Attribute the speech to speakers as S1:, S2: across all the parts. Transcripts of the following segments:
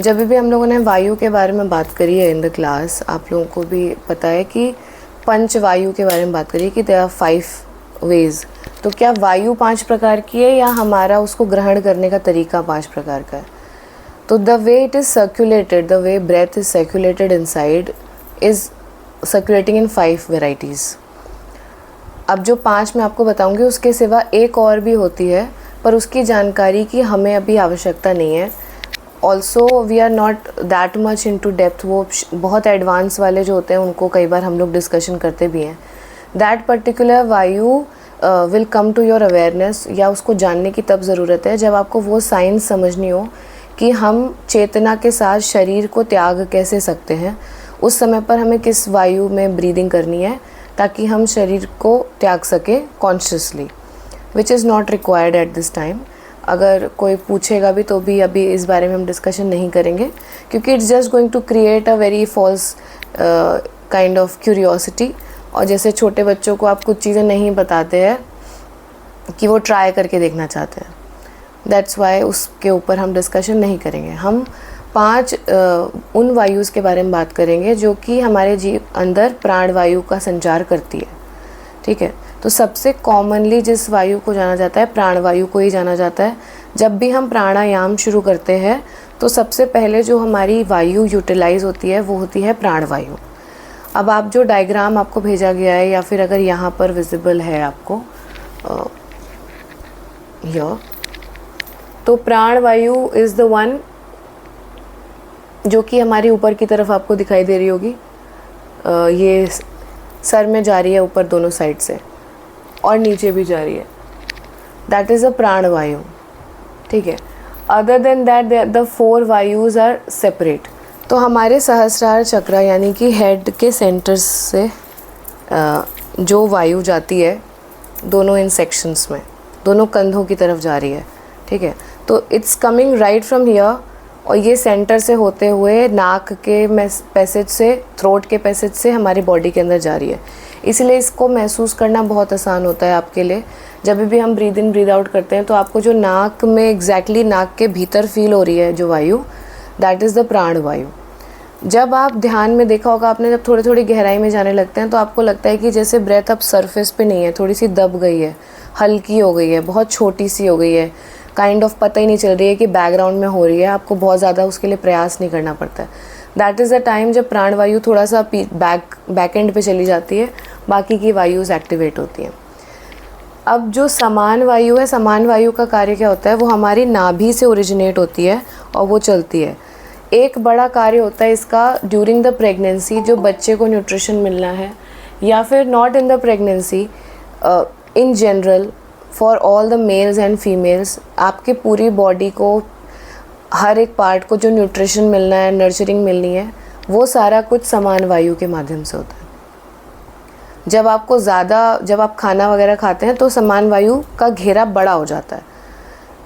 S1: जब भी हम लोगों ने वायु के बारे में बात करी है इन द क्लास, आप लोगों को भी पता है कि पंच वायु के बारे में बात करी कि देयर आर 5 वेज। तो क्या वायु 5 प्रकार की है या हमारा उसको ग्रहण करने का तरीका 5 प्रकार का है? तो the way it is circulated, the way breath is circulated inside is circulating in 5 varieties. अब जो 5 मैं आपको बताऊंगी उसके सिवा एक और भी होती है, पर उसकी जानकारी की हमें अभी आवश्यकता नहीं है। Also we are not that much in to depth, वो बहुत एडवांस वाले जो होते हैं उनको कई बार हम लोग डिस्कशन करते भी हैं। That particular vayu will come to your awareness, या उसको जानने की तब ज़रूरत है जब आपको वो साइंस समझनी हो कि हम चेतना के साथ शरीर को त्याग कैसे सकते हैं। उस समय पर हमें किस वायु में ब्रीदिंग करनी है ताकि हम शरीर को त्याग सकें consciously, which is not required at this time. अगर कोई पूछेगा भी तो भी अभी इस बारे में हम डिस्कशन नहीं करेंगे, क्योंकि it's just going to create a very false kind of curiosity. और जैसे छोटे बच्चों को आप कुछ चीज़ें नहीं बताते हैं कि वो ट्राई करके देखना चाहते हैं, दैट्स वाई उसके ऊपर हम डिस्कशन नहीं करेंगे। हम 5 उन वायुज़ के बारे में बात करेंगे जो कि हमारे जीव अंदर प्राण वायु का संचार करती है, ठीक है। तो सबसे कॉमनली जिस वायु को जाना जाता है प्राण वायु को ही जाना जाता है। जब भी हम प्राणायाम शुरू करते हैं तो सबसे पहले जो हमारी वायु यूटिलाइज होती है वो होती है प्राण वायु। अब आप जो डायग्राम आपको भेजा गया है, या फिर अगर यहाँ पर विजिबल है आपको यह, तो प्राण वायु इज़ द वन जो कि हमारी ऊपर की तरफ आपको दिखाई दे रही होगी। ये सर में जा रही है ऊपर दोनों साइड से, और नीचे भी जा रही है, दैट इज़ अ प्राण वायु, ठीक है। अदर देन दैट द 4 वायुज़ आर सेपरेट। तो हमारे सहस्रार चक्र यानी कि हेड के सेंटर से जो वायु जाती है दोनों इन सेक्शंस में, दोनों कंधों की तरफ जा रही है, ठीक है। तो it's coming right from here, और ये सेंटर से होते हुए नाक के पैसेज से, थ्रोट के पैसेज से हमारी बॉडी के अंदर जा रही है। इसलिए इसको महसूस करना बहुत आसान होता है आपके लिए। जब भी हम ब्रीद इन ब्रीद आउट करते हैं तो आपको जो नाक में एग्जैक्टली नाक के भीतर फील हो रही है जो वायु, दैट इज़ द प्राण वायु। जब आप ध्यान में देखा होगा आपने, जब थोड़ी थोड़ी गहराई में जाने लगते हैं तो आपको लगता है कि जैसे ब्रेथ अब सरफेस पे नहीं है, थोड़ी सी दब गई है, हल्की हो गई है, बहुत छोटी सी हो गई है, काइंड ऑफ पता ही नहीं चल रही है कि बैकग्राउंड में हो रही है। आपको बहुत ज़्यादा उसके लिए प्रयास नहीं करना पड़ता है। दैट इज़ द टाइम जब प्राण वायु थोड़ा सा बैक एंड पे चली जाती है, बाकी की वायुज़ एक्टिवेट होती हैं। अब जो समान वायु है, समान वायु का कार्य क्या होता है, वो हमारी नाभि से ओरिजिनेट होती है और वो चलती है। एक बड़ा कार्य होता है इसका ड्यूरिंग द प्रेगनेंसी, जो बच्चे को न्यूट्रिशन मिलना है, या फिर not in the pregnancy, in general for all the mails and females, आपके पूरी बॉडी को, हर एक पार्ट को जो न्यूट्रिशन मिलना है, नर्चरिंग मिलनी है, वो सारा कुछ समान वायु के माध्यम से होता है। जब आप खाना वगैरह खाते हैं तो समान वायु का घेरा बड़ा हो जाता है,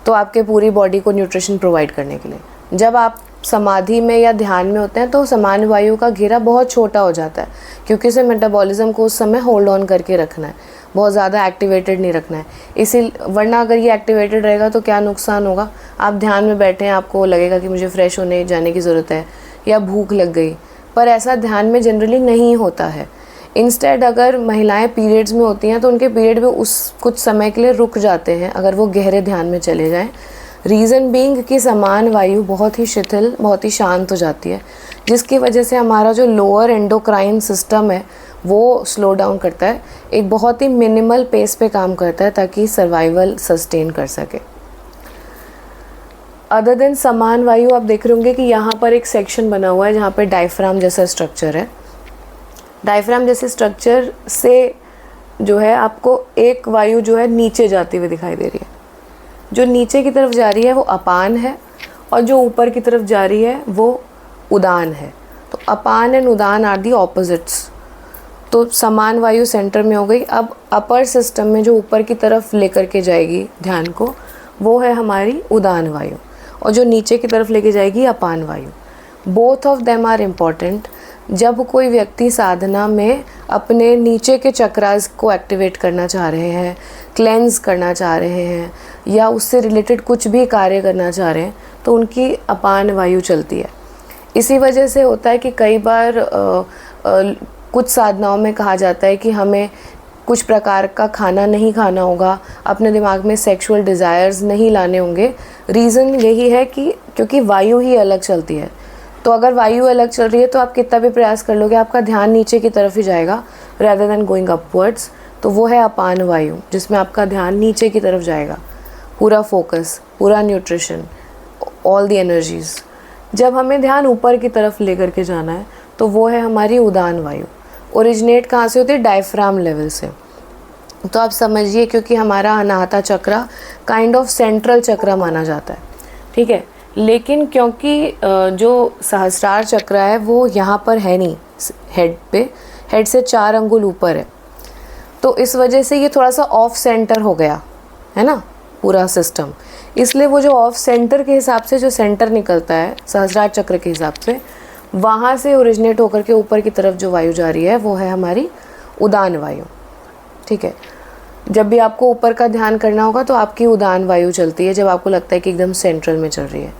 S1: तो आपके पूरी बॉडी को न्यूट्रिशन प्रोवाइड करने के लिए। जब आप समाधि में या ध्यान में होते हैं तो समान वायु का घेरा बहुत छोटा हो जाता है, क्योंकि उसे मेटाबॉलिज्म को उस समय होल्ड ऑन करके रखना है, बहुत ज़्यादा एक्टिवेटेड नहीं रखना है। वरना अगर ये एक्टिवेटेड रहेगा तो क्या नुकसान होगा, आप ध्यान में बैठे हैं, आपको लगेगा कि मुझे फ्रेश होने जाने की ज़रूरत है या भूख लग गई, पर ऐसा ध्यान में जनरली नहीं होता है। इंस्टेड अगर महिलाएं पीरियड्स में होती हैं तो उनके पीरियड में उस कुछ समय के लिए रुक जाते हैं अगर वो गहरे ध्यान में चले जाएं। रीज़न बीइंग कि समान वायु बहुत ही शिथिल, बहुत ही शांत हो जाती है, जिसकी वजह से हमारा जो लोअर एंडोक्राइन सिस्टम है वो स्लो डाउन करता है, एक बहुत ही मिनिमल पेस पे काम करता है ताकि सर्वाइवल सस्टेन कर सके। अदर देन समान वायु, आप देख रहे होंगे कि यहाँ पर एक सेक्शन बना हुआ है जहाँ पर डायफ्राम जैसा स्ट्रक्चर है। डायफ्राम जैसे स्ट्रक्चर से जो है आपको एक वायु जो है नीचे जाती हुई दिखाई दे रही है। जो नीचे की तरफ जा रही है वो अपान है, और जो ऊपर की तरफ जा रही है वो उदान है। तो अपान and Udaan are the opposites. तो समान वायु सेंटर में हो गई। अब अपर सिस्टम में जो ऊपर की तरफ लेकर के जाएगी ध्यान को, वो है हमारी उदान वायु, और जो नीचे की तरफ लेके जाएगी अपान वायु। Both of them are important. जब कोई व्यक्ति साधना में अपने नीचे के चक्रास को एक्टिवेट करना चाह रहे हैं, क्लेंस करना चाह रहे हैं, या उससे रिलेटेड कुछ भी कार्य करना चाह रहे हैं, तो उनकी अपान वायु चलती है। इसी वजह से होता है कि कई बार कुछ साधनाओं में कहा जाता है कि हमें कुछ प्रकार का खाना नहीं खाना होगा, अपने दिमाग में सेक्सुअल डिज़ायर्स नहीं लाने होंगे। रीज़न यही है कि क्योंकि वायु ही अलग चलती है। तो अगर वायु अलग चल रही है तो आप कितना भी प्रयास कर लोगे, आपका ध्यान नीचे की तरफ ही जाएगा rather than गोइंग अपवर्ड्स। तो वो है अपान वायु, जिसमें आपका ध्यान नीचे की तरफ जाएगा, पूरा फोकस, पूरा न्यूट्रिशन, ऑल द एनर्जीज़। जब हमें ध्यान ऊपर की तरफ लेकर के जाना है तो वो है हमारी उदान वायु। ओरिजिनेट कहाँ से होती है? डायफ्राम लेवल से। तो आप समझिए, क्योंकि हमारा अनाहता चक्रा काइंड ऑफ सेंट्रल चक्रा माना जाता है, ठीक है। लेकिन क्योंकि जो सहस्रार चक्र है वो यहाँ पर है नहीं, हेड पे, हेड से 4 अंगुल ऊपर है, तो इस वजह से ये थोड़ा सा ऑफ सेंटर हो गया है ना पूरा सिस्टम। इसलिए वो जो ऑफ सेंटर के हिसाब से जो सेंटर निकलता है सहस्रार चक्र के हिसाब से, वहाँ से ओरिजिनेट होकर के ऊपर की तरफ जो वायु जा रही है वो है हमारी उदान वायु, ठीक है। जब भी आपको ऊपर का ध्यान करना होगा तो आपकी उदान वायु चलती है, जब आपको लगता है कि एकदम सेंट्रल में चल रही है।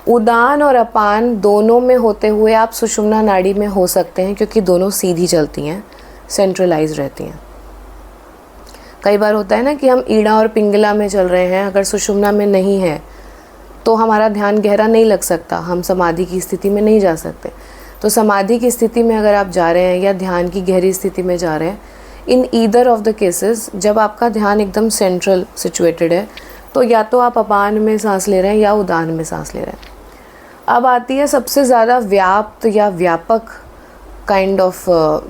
S1: उदान और अपान दोनों में होते हुए आप सुषुम्ना नाड़ी में हो सकते हैं, क्योंकि दोनों सीधी चलती हैं, सेंट्रलाइज रहती हैं। कई बार होता है ना कि हम ईड़ा और पिंगला में चल रहे हैं, अगर सुषुम्ना में नहीं है तो हमारा ध्यान गहरा नहीं लग सकता, हम समाधि की स्थिति में नहीं जा सकते। तो समाधि की स्थिति में अगर आप जा रहे हैं या ध्यान की गहरी स्थिति में जा रहे हैं, in either of the cases जब आपका ध्यान एकदम सेंट्रल सिचुएटेड है, तो या तो आप अपान में सांस ले रहे हैं या उदान में सांस ले रहे हैं। अब आती है सबसे ज़्यादा व्याप्त या व्यापक काइंड ऑफ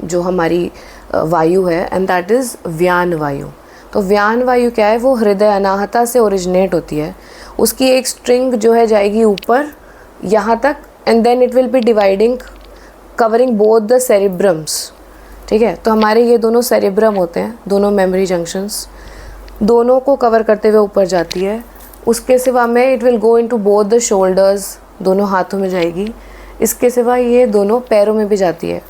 S1: जो हमारी वायु है, एंड दैट इज़ व्यान वायु। तो व्यान वायु क्या है? वो हृदय अनाहता से ओरिजिनेट होती है। उसकी एक स्ट्रिंग जो है जाएगी ऊपर यहाँ तक, and then it will be dividing, covering both the cerebrums, ठीक है। तो हमारे ये दोनों सेरिब्रम होते हैं, दोनों मेमोरी जंक्शंस, दोनों को कवर करते हुए ऊपर जाती है। उसके सिवा में it will go into both the shoulders, दोनों हाथों में जाएगी। इसके सिवा ये दोनों पैरों में भी जाती है।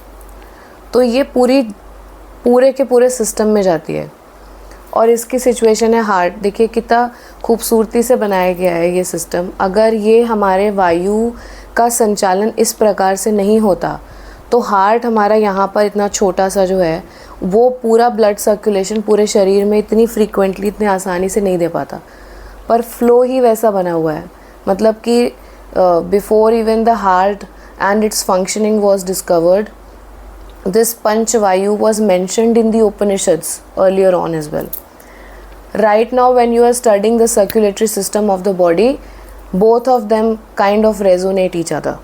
S1: तो ये पूरे के पूरे सिस्टम में जाती है। और इसकी सिचुएशन है हार्ट। देखिए कितना खूबसूरती से बनाया गया है ये सिस्टम। अगर ये हमारे वायु का संचालन इस प्रकार से नहीं होता तो हार्ट हमारा यहाँ पर इतना छोटा सा जो है वो पूरा ब्लड सर्कुलेशन पूरे शरीर में इतनी फ्रीक्वेंटली, इतनी आसानी से नहीं दे पाता। पर फ्लो ही वैसा बना हुआ है, मतलब कि before even the heart and its functioning was discovered, this Panch Vayu was mentioned in the Upanishads earlier on as well. Right now when you are studying the circulatory system of the body, both of them kind of resonate each other.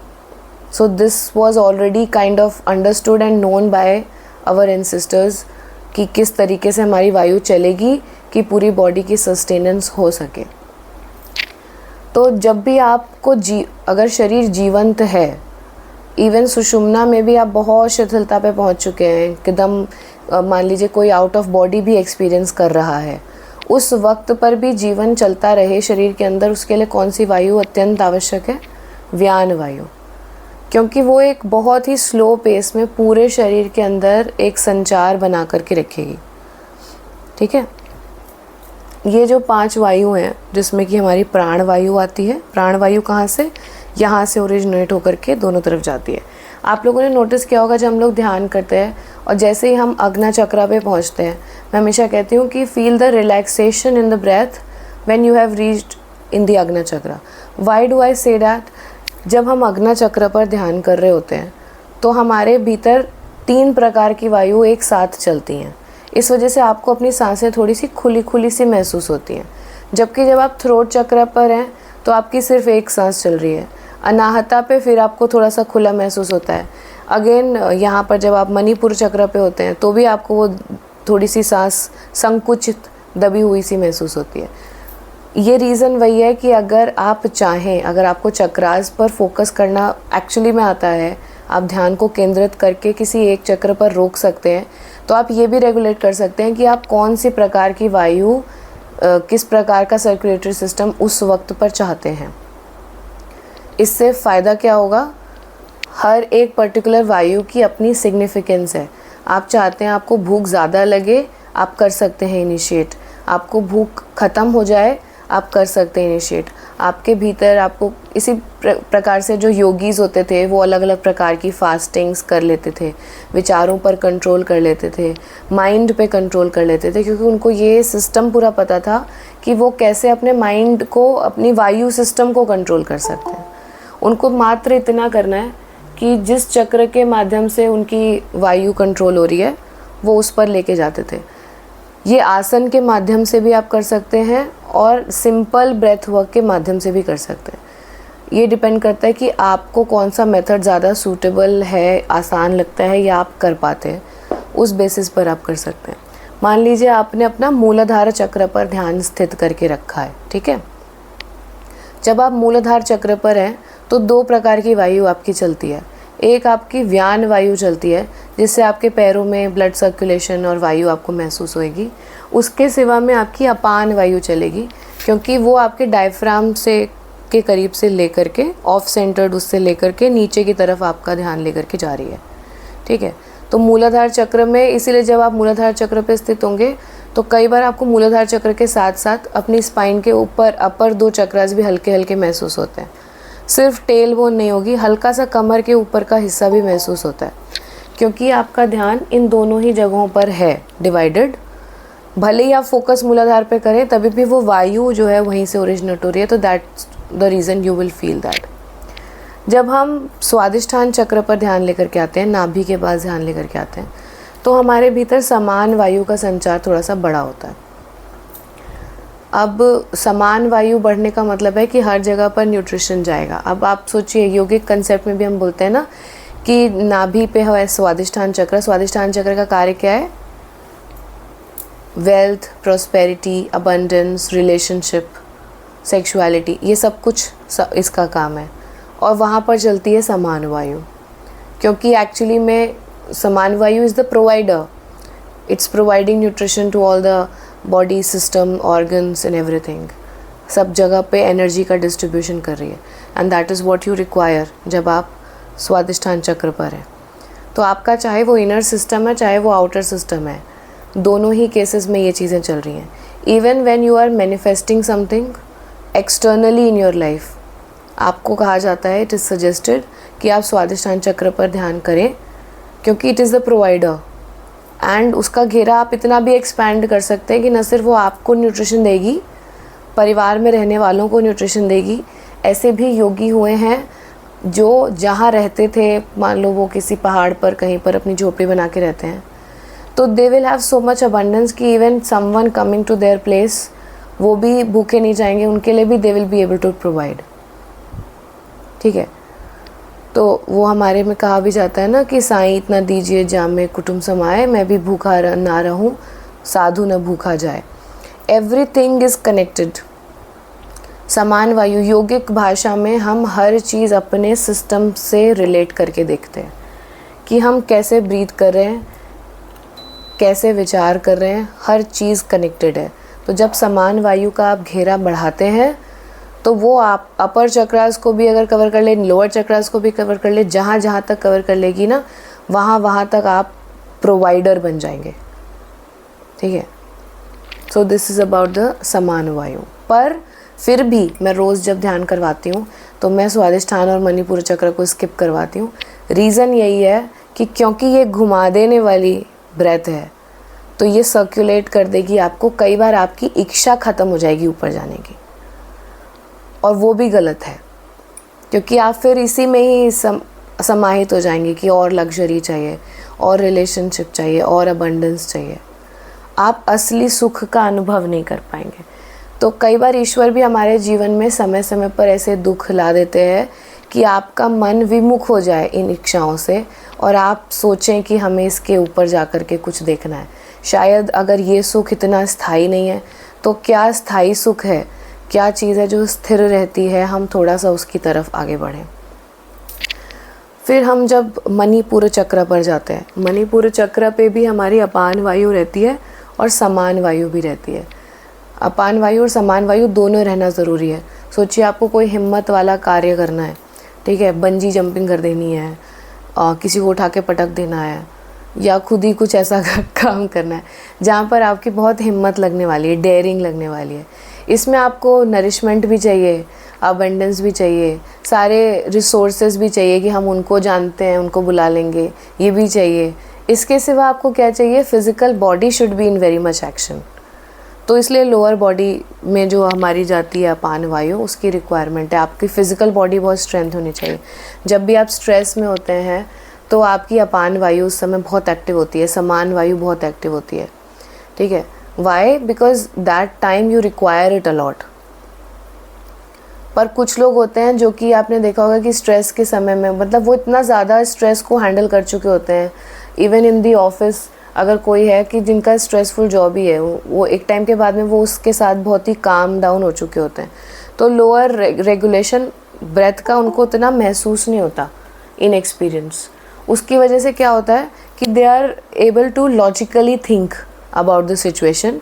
S1: So this was already kind of understood and known by our ancestors कि किस तरीके से हमारी वायु चलेगी कि पूरी body की सस्टेनेंस हो सके। तो जब भी आपको अगर शरीर जीवंत है, इवन सुषुम्ना में भी आप बहुत शिथिलता पे पहुंच चुके हैं, एकदम मान लीजिए कोई आउट ऑफ बॉडी भी एक्सपीरियंस कर रहा है, उस वक्त पर भी जीवन चलता रहे शरीर के अंदर, उसके लिए कौन सी वायु अत्यंत आवश्यक है? व्यान वायु। क्योंकि वो एक बहुत ही स्लो पेस में पूरे शरीर के अंदर एक संचार बना करके रखेगी, ठीक है। ये जो 5 वायु हैं जिसमें कि हमारी प्राण वायु आती है। प्राण वायु कहाँ से? यहाँ से ओरिजिनेट होकर के दोनों तरफ जाती है। आप लोगों ने नोटिस किया होगा जब हम लोग ध्यान करते हैं और जैसे ही हम अग्ना चक्रा पे पहुँचते हैं, मैं हमेशा कहती हूँ कि feel the relaxation in the breath when you have reached in the Agna chakra. Why do I say that? जब हम अग्ना चक्र पर ध्यान कर रहे होते हैं तो हमारे भीतर 3 प्रकार की वायु एक साथ चलती हैं। इस वजह से आपको अपनी सांसें थोड़ी सी खुली खुली सी महसूस होती हैं। जबकि जब आप थ्रोट चक्र पर हैं तो आपकी सिर्फ एक सांस चल रही है। अनाहता पे फिर आपको थोड़ा सा खुला महसूस होता है। अगेन यहाँ पर जब आप मणिपुर चक्र पे होते हैं तो भी आपको वो थोड़ी सी सांस संकुचित दबी हुई सी महसूस होती है। ये रीज़न वही है कि अगर आप चाहें, अगर आपको चक्रास पर फोकस करना एक्चुअली में आता है, आप ध्यान को केंद्रित करके किसी एक चक्र पर रोक सकते हैं, तो आप ये भी रेगुलेट कर सकते हैं कि आप कौन सी प्रकार की वायु, किस प्रकार का सर्कुलेटरी सिस्टम उस वक्त पर चाहते हैं। इससे फ़ायदा क्या होगा? हर एक पर्टिकुलर वायु की अपनी सिग्निफिकेंस है। आप चाहते हैं आपको भूख ज़्यादा लगे, आप कर सकते हैं इनिशिएट। आपको भूख ख़त्म हो जाए, आप कर सकते हैं इनिशिएट। आपके भीतर आपको इसी प्रकार से जो योगीज़ होते थे वो अलग अलग प्रकार की फास्टिंग्स कर लेते थे, विचारों पर कंट्रोल कर लेते थे, माइंड पे कंट्रोल कर लेते थे, क्योंकि उनको ये सिस्टम पूरा पता था कि वो कैसे अपने माइंड को, अपनी वायु सिस्टम को कंट्रोल कर सकते हैं। उनको मात्र इतना करना है कि जिस चक्र के माध्यम से उनकी वायु कंट्रोल हो रही है वो उस पर लेके जाते थे। ये आसन के माध्यम से भी आप कर सकते हैं और सिंपल ब्रेथ वर्क के माध्यम से भी कर सकते हैं। ये डिपेंड करता है कि आपको कौन सा मेथड ज़्यादा सूटेबल है, आसान लगता है या आप कर पाते हैं, उस बेसिस पर आप कर सकते हैं। मान लीजिए आपने अपना मूलाधार चक्र पर ध्यान स्थित करके रखा है, ठीक है। जब आप मूलाधार चक्र पर हैं तो 2 प्रकार की वायु आपकी चलती है। एक आपकी व्यान वायु चलती है, जिससे आपके पैरों में ब्लड सर्कुलेशन और वायु आपको महसूस होएगी। उसके सिवा में आपकी अपान वायु चलेगी, क्योंकि वो आपके डायफ्राम से के करीब से लेकर के, ऑफ सेंटर्ड उससे लेकर के नीचे की तरफ आपका ध्यान लेकर के जा रही है, ठीक है। तो मूलाधार चक्र में, इसीलिए जब आप मूलाधार चक्र पे स्थित होंगे तो कई बार आपको मूलाधार चक्र के साथ साथ अपनी स्पाइन के ऊपर अपर 2 चक्रास भी हल्के हल्के महसूस होते हैं। सिर्फ टेल बोन नहीं होगी, हल्का सा कमर के ऊपर का हिस्सा भी महसूस होता है, क्योंकि आपका ध्यान इन दोनों ही जगहों पर है डिवाइडेड। भले ही आप फोकस मूलाधार पे करें, तभी भी वो वायु जो है वहीं से ओरिजिनेट हो रही है, तो that's the reason you will feel that. जब हम स्वादिष्ठान चक्र पर ध्यान लेकर के आते हैं, नाभि के पास ध्यान लेकर के आते हैं, तो हमारे भीतर समान वायु का संचार थोड़ा सा बड़ा होता है। अब समान वायु बढ़ने का मतलब है कि हर जगह पर न्यूट्रिशन जाएगा। अब आप सोचिए, योगिक कंसेप्ट में भी हम बोलते हैं ना कि नाभि पे है स्वादिष्ठान चक्र। स्वादिष्ठान चक्र का कार्य क्या है? Wealth, prosperity, abundance, relationship, sexuality, ये सब कुछ इसका काम है। और वहाँ पर चलती है समान वायु, क्योंकि एक्चुअली में samana vayu is the provider. It's providing nutrition to all the body system, organs and everything. सब जगह पे एनर्जी का डिस्ट्रीब्यूशन कर रही है, and that is what you require जब आप स्वादिष्ठान चक्र पर हैं। तो आपका चाहे वो इनर सिस्टम है, चाहे वो आउटर सिस्टम है, दोनों ही केसेस में ये चीज़ें चल रही हैं। Even when you are manifesting something externally in your life, आपको कहा जाता है, इट इज़ सजेस्टेड कि आप स्वादिष्ठान चक्र पर ध्यान करें, क्योंकि it is the provider. And उसका घेरा आप इतना भी एक्सपैंड कर सकते हैं कि न सिर्फ वो आपको न्यूट्रिशन देगी, परिवार में रहने वालों को न्यूट्रिशन देगी। ऐसे भी योगी हुए हैं जो जहाँ रहते थे, मान लो वो किसी पहाड़ पर कहीं पर अपनी झोपड़ी बना के रहते हैं, तो they will have so much abundance कि even someone coming to their place, वो भी भूखे नहीं जाएंगे, उनके लिए भी they will be able to provide, ठीक है। तो वो हमारे में कहा भी जाता है ना कि साईं इतना दीजिए जामे कुटुंब समाए, मैं भी भूखा ना रहूं, साधु न भूखा जाए। Everything is connected. समान वायु, योगिक भाषा में हम हर चीज़ अपने सिस्टम से रिलेट करके देखते हैं कि हम कैसे ब्रीथ कर रहे हैं, कैसे विचार कर रहे हैं, हर चीज़ कनेक्टेड है। तो जब समान वायु का आप घेरा बढ़ाते हैं तो वो आप अपर चक्रास को भी अगर कवर कर ले, लोअर चक्रास को भी कवर कर ले, जहाँ जहाँ तक कवर कर लेगी ना, वहाँ तक आप प्रोवाइडर बन जाएंगे, ठीक है। So this is about the समान वायु। पर फिर भी मैं रोज़ जब ध्यान करवाती हूँ तो मैं स्वादिष्ठान और मणिपुर चक्र को स्किप करवाती हूँ। रीज़न यही है कि क्योंकि ये घुमा देने वाली ब्रेथ है, तो ये सर्कुलेट कर देगी आपको। कई बार आपकी इच्छा ख़त्म हो जाएगी ऊपर जाने की, और वो भी गलत है, क्योंकि आप फिर इसी में ही समाहित हो जाएंगे कि और लग्जरी चाहिए, और रिलेशनशिप चाहिए, और अबंडेंस चाहिए। आप असली सुख का अनुभव नहीं कर पाएंगे। तो कई बार ईश्वर भी हमारे जीवन में समय समय पर ऐसे दुख ला देते हैं कि आपका मन विमुख हो जाए इन इच्छाओं से, और आप सोचें कि हमें इसके ऊपर जा कर के कुछ देखना है। शायद अगर ये सुख इतना स्थायी नहीं है, तो क्या स्थायी सुख है, क्या चीज़ है जो स्थिर रहती है, हम थोड़ा सा उसकी तरफ आगे बढ़ें। फिर हम जब मणिपुर चक्र पर जाते हैं, मणिपुर चक्र पे भी हमारी अपान वायु रहती है और समान वायु भी रहती है। अपान वायु और समान वायु दोनों रहना ज़रूरी है। सोचिए आपको कोई हिम्मत वाला कार्य करना है, ठीक है, बंजी जंपिंग कर देनी है, किसी को उठा के पटक देना है, या खुद ही कुछ ऐसा काम करना है जहाँ पर आपकी बहुत हिम्मत लगने वाली है, डेयरिंग लगने वाली है। इसमें आपको नरिशमेंट भी चाहिए, अबंडेंस भी चाहिए, सारे रिसोर्सेज भी चाहिए कि हम उनको जानते हैं, उनको बुला लेंगे, ये भी चाहिए। इसके सिवा आपको क्या चाहिए? Physical body should be in very much action. तो इसलिए लोअर बॉडी में जो हमारी जाती है अपान वायु, उसकी रिक्वायरमेंट है। आपकी फ़िज़िकल बॉडी बहुत स्ट्रेंथ होनी चाहिए। जब भी आप स्ट्रेस में होते हैं तो आपकी अपान वायु उस समय बहुत एक्टिव होती है, समान वायु बहुत एक्टिव होती है, ठीक है। Why? Because that time you require it a lot. पर कुछ लोग होते हैं जो कि आपने देखा होगा कि स्ट्रेस के समय में, मतलब वो इतना ज़्यादा स्ट्रेस को हैंडल कर चुके होते हैं, इवन इन दी ऑफिस अगर कोई है कि जिनका स्ट्रेसफुल जॉब ही है, वो एक टाइम के बाद में वो उसके साथ बहुत ही काम डाउन हो चुके होते हैं। तो लोअर रेगुलेशन ब्रेथ का उनको उतना महसूस नहीं होता इन एक्सपीरियंस। उसकी वजह से क्या होता है कि they are able to logically think about the situation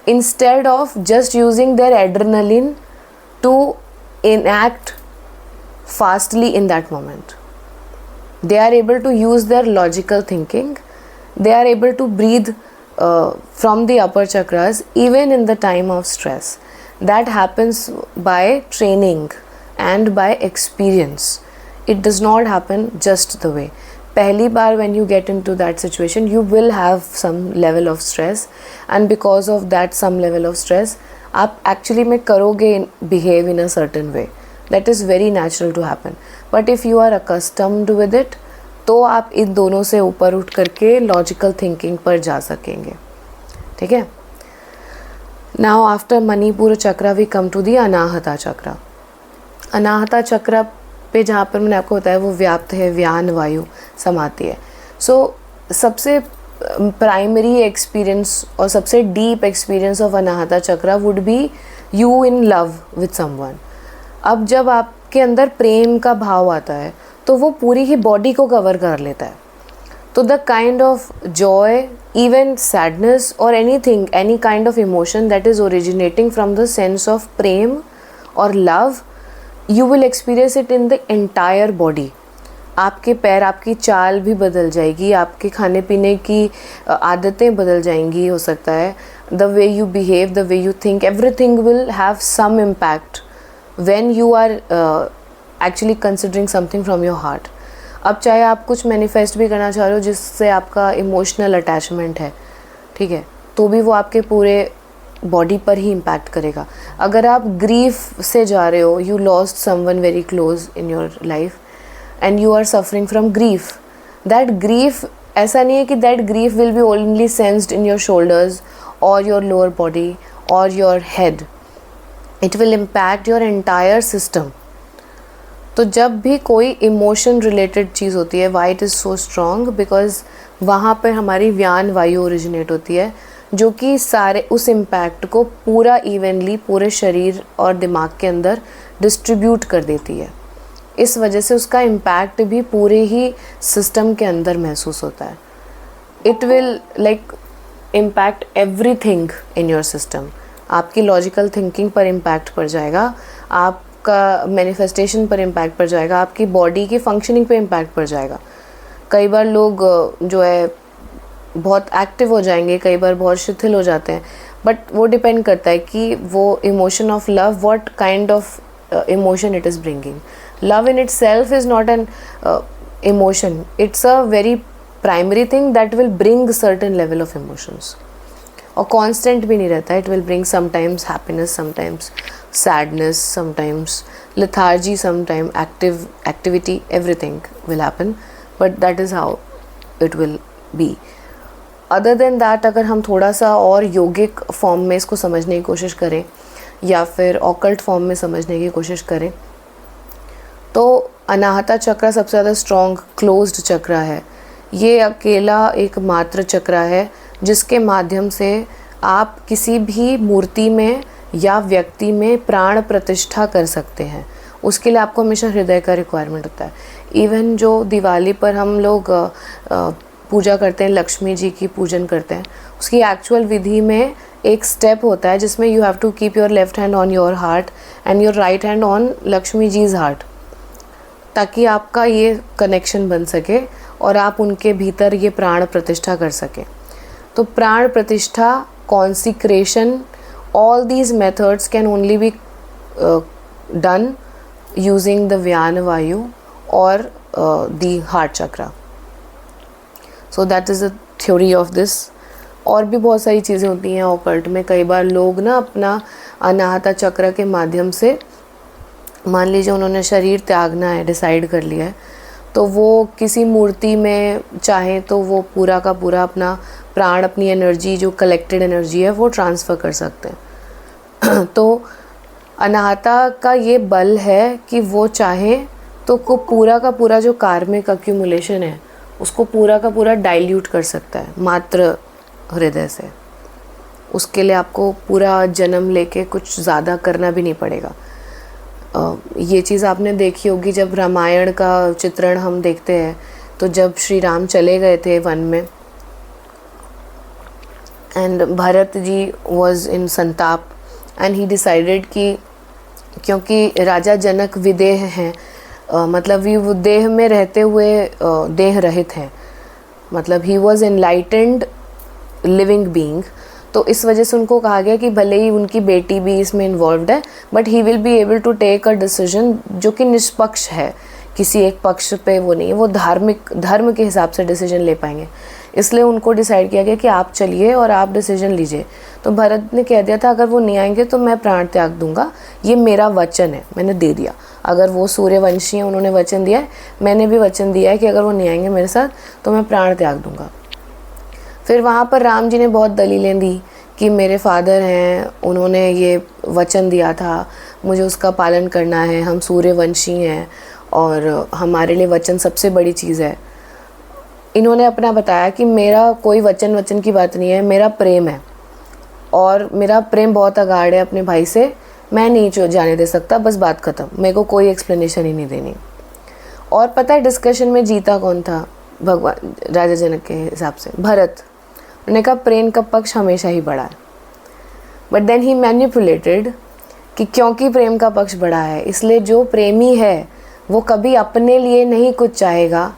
S1: instead of just using their adrenaline to enact fastly in that moment. They are able to use their logical thinking. They are able to breathe from the upper chakras even in the time of stress. That happens by training and by experience. It does not happen just the way. पहली बार when you get into that situation, you will have some level of stress, and because of that some level of stress, आप actually में करोगे behave in a certain way, that is very natural to happen. But if you are accustomed with it, तो आप इन दोनों से ऊपर उठ करके लॉजिकल थिंकिंग पर जा सकेंगे, ठीक है। नाउ आफ्टर मणिपुर चक्र we come to the Anahata चक्र। अनाहता चक्र पे जहाँ पर मैंने आपको बताया वो व्याप्त है, व्यान वायु समाती है। सो सबसे प्राइमरी एक्सपीरियंस और सबसे डीप एक्सपीरियंस ऑफ अनाहता चक्र would be you in love with someone. अब जब आपके अंदर प्रेम का भाव आता है तो वो पूरी ही बॉडी को कवर कर लेता है। तो the kind of joy, even sadness और anything, any kind of emotion that is originating from the sense of प्रेम और love, you will experience it in the entire body. आपके पैर, आपकी चाल भी बदल जाएगी, आपके खाने पीने की आदतें बदल जाएंगी, हो सकता है the way you behave, the way you think, everything will have some impact when you are actually considering something from your heart. अब चाहे आप कुछ मैनिफेस्ट भी करना चाह रहे हो जिससे आपका इमोशनल अटैचमेंट है, ठीक है, तो भी वो आपके पूरे बॉडी पर ही इम्पैक्ट करेगा। अगर आप ग्रीफ से जा रहे हो, you lost someone very close in your life and you are suffering from grief, that grief, ऐसा नहीं है कि that grief will be only sensed in your shoulders or your lower body or your head. It will impact your entire system. तो जब भी कोई emotion related चीज़ होती है, why it is so strong? Because वहाँ पर हमारी व्यान वायु ओरिजिनेट होती है, जो कि सारे उस इम्पैक्ट को पूरा इवनली पूरे शरीर और दिमाग के अंदर डिस्ट्रीब्यूट कर देती है। इस वजह से उसका इम्पैक्ट भी पूरे ही सिस्टम के अंदर महसूस होता है। It will like impact everything in your system. आपकी लॉजिकल थिंकिंग पर इम्पैक्ट पड़ जाएगा, आपका मैनिफेस्टेशन पर इम्पैक्ट पड़ जाएगा, आपकी बॉडी की फंक्शनिंग पे इम्पैक्ट पड़ जाएगा। कई बार लोग जो है बहुत एक्टिव हो जाएंगे, कई बार बहुत शिथिल हो जाते हैं, बट वो डिपेंड करता है कि वो emotion of love, what kind of emotion it is bringing. Love in itself is not an emotion. It's a very primary thing that will bring certain level of emotions. और constant भी नहीं रहता है. It will bring sometimes happiness, sometimes sadness, sometimes lethargy, sometimes activity. Everything will happen, but that is how it will be. Other than that, अगर हम थोड़ा सा और योगिक फॉर्म में इसको समझने की कोशिश करें या फिर ऑकल्ट फॉर्म में समझने की कोशिश करें, तो अनाहता चक्र सबसे ज़्यादा स्ट्रॉन्ग क्लोज्ड चक्र है। ये अकेला एक मात्र चक्र है जिसके माध्यम से आप किसी भी मूर्ति में या व्यक्ति में प्राण प्रतिष्ठा कर सकते हैं। उसके लिए आपको हमेशा हृदय का रिक्वायरमेंट होता है। इवन जो दिवाली पर हम लोग पूजा करते हैं, लक्ष्मी जी की पूजन करते हैं, उसकी एक्चुअल विधि में एक स्टेप होता है जिसमें you have to keep your left hand on your heart and your right hand on Lakshmi ji's heart. ताकि आपका ये कनेक्शन बन सके और आप उनके भीतर ये प्राण प्रतिष्ठा कर सकें। तो प्राण प्रतिष्ठा, consecration, all these methods can only be done using the Vyana Vayu or the heart chakra. So that is the theory of this. और भी बहुत सारी चीज़ें होती हैं ऑकल्ट में। कई बार लोग ना अपना अनाहता चक्र के माध्यम से, मान लीजिए उन्होंने शरीर त्यागना है, डिसाइड कर लिया है, तो वो किसी मूर्ति में चाहे तो वो पूरा का पूरा अपना प्राण, अपनी एनर्जी, जो कलेक्टेड एनर्जी है, वो ट्रांसफ़र कर सकते हैं। तो अनाहता का ये बल है कि वो चाहे तो को पूरा का पूरा जो कार्मिक अक्यूमुलेशन है उसको पूरा का पूरा डाइल्यूट कर सकता है मात्र हृदय से। उसके लिए आपको पूरा जन्म लेके कुछ ज़्यादा करना भी नहीं पड़ेगा। ये चीज़ आपने देखी होगी, जब रामायण का चित्रण हम देखते हैं तो जब श्री राम चले गए थे वन में and Bharat ji was in संताप एंड ही डिसाइडेड कि क्योंकि राजा जनक विदेह हैं, मतलब वो देह में रहते हुए देह रहित हैं, मतलब he was enlightened living being, तो इस वजह से उनको कहा गया कि भले ही उनकी बेटी भी इसमें इन्वॉल्व्ड है but he will be able to take a decision जो कि निष्पक्ष है, किसी एक पक्ष पे वो नहीं है, वो धर्म के हिसाब से डिसीजन ले पाएंगे। इसलिए उनको डिसाइड किया गया कि आप चलिए और आप डिसीजन लीजिए। तो भरत ने कह दिया था अगर वो नहीं आएंगे तो मैं प्राण त्याग दूंगा, ये मेरा वचन है, मैंने दे दिया। अगर वो सूर्यवंशी हैं, उन्होंने वचन दिया है, मैंने भी वचन दिया है कि अगर वो नहीं आएंगे मेरे साथ तो मैं प्राण त्याग दूंगा। फिर वहाँ पर राम जी ने बहुत दलीलें दी कि मेरे फादर हैं, उन्होंने ये वचन दिया था, मुझे उसका पालन करना है, हम सूर्यवंशी हैं और हमारे लिए वचन सबसे बड़ी चीज़ है। इन्होंने अपना बताया कि मेरा कोई वचन की बात नहीं है, मेरा प्रेम है और मेरा प्रेम बहुत अगाढ़ है अपने भाई से, मैं नहीं जाने दे सकता, बस बात ख़त्म, मेरे को कोई एक्सप्लेनेशन ही नहीं देनी। और पता है डिस्कशन में जीता कौन था भगवान राजा जनक के हिसाब से? भरत। उन्होंने कहा प्रेम का पक्ष हमेशा ही बड़ा है, बट देन ही मैनिपुलेटेड कि क्योंकि प्रेम का पक्ष बड़ा है इसलिए जो प्रेमी है वो कभी अपने लिए नहीं कुछ चाहेगा,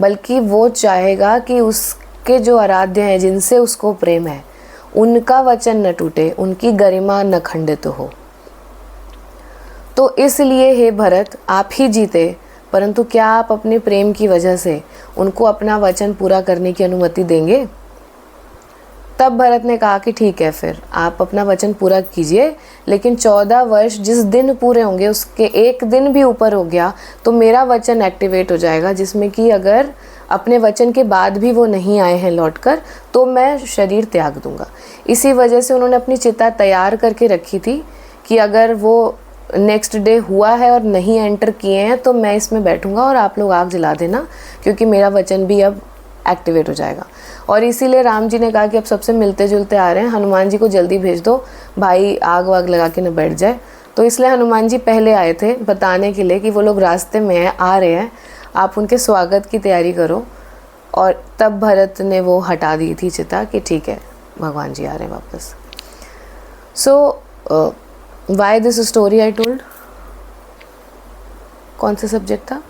S1: बल्कि वो चाहेगा कि उसके जो आराध्य हैं, जिनसे उसको प्रेम है, उनका वचन न टूटे, उनकी गरिमा न खंडित हो। तो इसलिए हे भरत, आप ही जीते, परंतु क्या आप अपने प्रेम की वजह से उनको अपना वचन पूरा करने की अनुमति देंगे? तब भरत ने कहा कि ठीक है, फिर आप अपना वचन पूरा कीजिए, लेकिन 14 वर्ष जिस दिन पूरे होंगे उसके एक दिन भी ऊपर हो गया तो मेरा वचन एक्टिवेट हो जाएगा, जिसमें कि अगर अपने वचन के बाद भी वो नहीं आए हैं लौटकर तो मैं शरीर त्याग दूंगा। इसी वजह से उन्होंने अपनी चिता तैयार करके रखी थी कि अगर वो नेक्स्ट डे हुआ है और नहीं एंटर किए हैं तो मैं इसमें बैठूंगा और आप लोग आग जला देना, क्योंकि मेरा वचन भी अब एक्टिवेट हो जाएगा। और इसीलिए राम जी ने कहा कि अब सबसे मिलते जुलते आ रहे हैं, हनुमान जी को जल्दी भेज दो, भाई आग वाग लगा के न बैठ जाए। तो इसलिए हनुमान जी पहले आए थे बताने के लिए कि वो लोग रास्ते में हैं, आ रहे हैं, आप उनके स्वागत की तैयारी करो। और तब भरत ने वो हटा दी थी चिता कि ठीक है भगवान जी आ रहे हैं वापस। So why this story I told? कौन सा सब्जेक्ट था?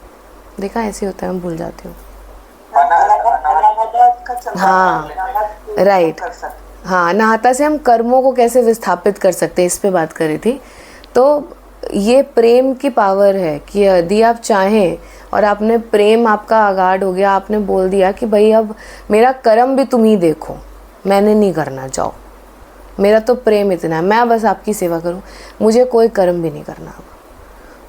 S1: देखा ऐसे होता है, मैं भूल जाती हूँ। हाँ राइट, हाँ अनाहता से हम कर्मों को कैसे विस्थापित कर सकते हैं, इस पे बात करी थी। तो ये प्रेम की पावर है कि यदि आप चाहें और आपने प्रेम आपका आगाढ़ हो गया, आपने बोल दिया कि भाई अब मेरा कर्म भी तुम ही देखो, मैंने नहीं करना, जाओ, मेरा तो प्रेम इतना है, मैं बस आपकी सेवा करूं, मुझे कोई कर्म भी नहीं करना।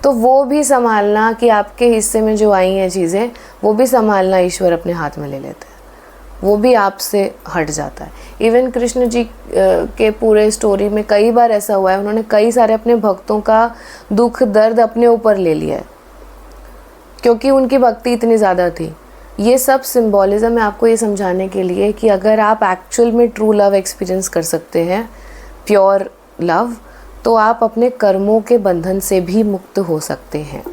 S1: तो वो भी संभालना कि आपके हिस्से में जो आई हैं चीज़ें वो भी संभालना ईश्वर अपने हाथ में ले लेते हैं, वो भी आपसे हट जाता है। इवन कृष्ण जी के पूरे स्टोरी में कई बार ऐसा हुआ है, उन्होंने कई सारे अपने भक्तों का दुख दर्द अपने ऊपर ले लिया है क्योंकि उनकी भक्ति इतनी ज़्यादा थी। ये सब सिंबॉलिज्म है आपको ये समझाने के लिए कि अगर आप एक्चुअल में ट्रू लव एक्सपीरियंस कर सकते हैं, प्योर लव, तो आप अपने कर्मों के बंधन से भी मुक्त हो सकते हैं।